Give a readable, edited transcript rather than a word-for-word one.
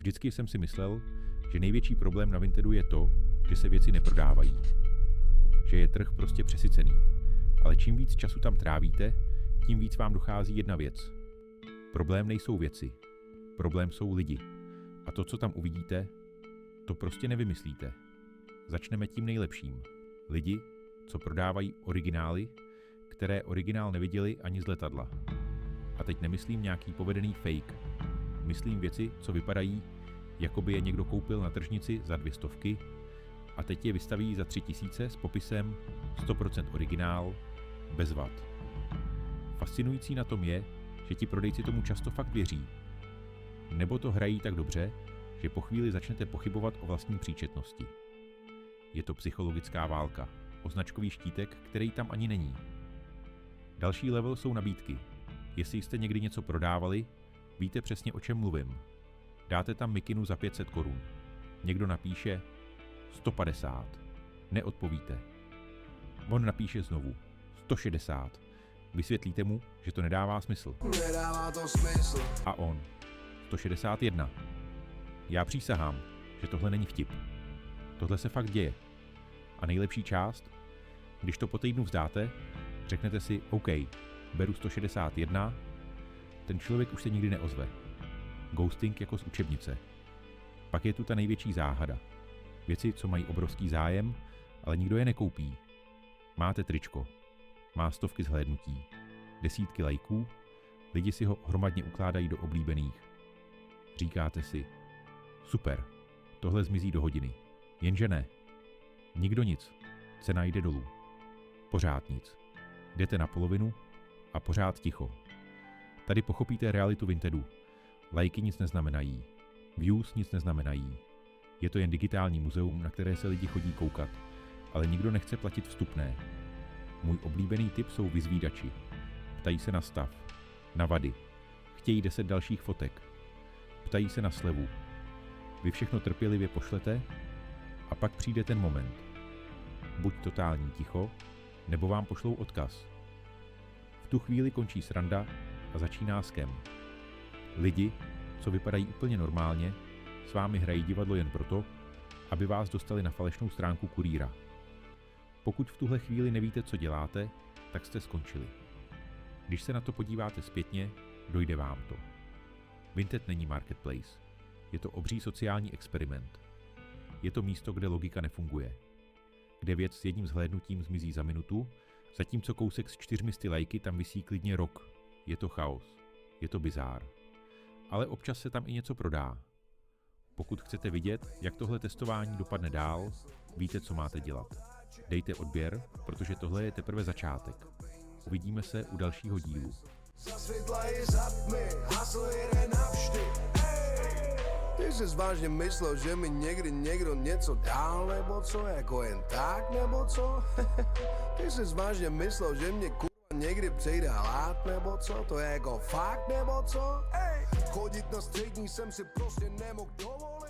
Vždycky jsem si myslel, že největší problém na Vintedu je to, že se věci neprodávají. Že je trh prostě přesycený. Ale čím víc času tam trávíte, tím víc vám dochází jedna věc. Problém nejsou věci. Problém jsou lidi. A to, co tam uvidíte, to prostě nevymyslíte. Začneme tím nejlepším. Lidi, co prodávají originály, které originál neviděli ani z letadla. A teď nemyslím nějaký povedený fake. Myslím věci, co vypadají, jako by je někdo koupil na tržnici za 200 a teď je vystaví za 3000 s popisem 100% originál, bez vad. Fascinující na tom je, že ti prodejci tomu často fakt věří. Nebo to hrají tak dobře, že po chvíli začnete pochybovat o vlastní příčetnosti. Je to psychologická válka, označkový štítek, který tam ani není. Další level jsou nabídky. Jestli jste někdy něco prodávali, víte přesně, o čem mluvím. Dáte tam mikinu za 500 korun. Někdo napíše 150. Neodpovíte. On napíše znovu 160. Vysvětlíte mu, že to nedává smysl. Nedává to smysl. A on 161. Já přísahám, že tohle není vtip. Tohle se fakt děje. A nejlepší část, když to po týdnu vzdáte, řeknete si OK, beru 161, ten člověk už se nikdy neozve. Ghosting jako z učebnice. Pak je tu ta největší záhada. Věci, co mají obrovský zájem, ale nikdo je nekoupí. Máte tričko. Má stovky zhlédnutí. Desítky lajků. Lidi si ho hromadně ukládají do oblíbených. Říkáte si, super, tohle zmizí do hodiny. Jenže ne. Nikdo nic. Cena jde dolů. Pořád nic. Jdete na polovinu a pořád ticho. Tady pochopíte realitu Vintedu. Lajky nic neznamenají. Views nic neznamenají. Je to jen digitální muzeum, na které se lidi chodí koukat, ale nikdo nechce platit vstupné. Můj oblíbený tip jsou vyzvídači. Ptají se na stav, na vady. Chtějí 10 dalších fotek. Ptají se na slevu. Vy všechno trpělivě pošlete a pak přijde ten moment. Buď totální ticho, nebo vám pošlou odkaz. V tu chvíli končí sranda a začíná scam. Lidi, co vypadají úplně normálně, s vámi hrají divadlo jen proto, aby vás dostali na falešnou stránku kurýra. Pokud v tuhle chvíli nevíte, co děláte, tak jste skončili. Když se na to podíváte zpětně, dojde vám to. Vinted není marketplace. Je to obří sociální experiment. Je to místo, kde logika nefunguje. Kde věc s jedním zhlédnutím zmizí za minutu, zatímco kousek s 400 lajky tam visí klidně rok. Je to chaos. Je to bizár. Ale občas se tam i něco prodá. Pokud chcete vidět, jak tohle testování dopadne dál, víte, co máte dělat. Dejte odběr, protože tohle je teprve začátek. Uvidíme se u dalšího dílu. Za světla i za tmy, hasl jede navždy. Ty jsi vážně myslel, že mi někdy někdo něco dál, nebo co, jako jen tak, nebo co? Ty jsi vážně myslel, že mě někdy přejde hlad, nebo co, to je jako fakt, nebo co? Chodit na střední jsem si prostě nemohl dovolit.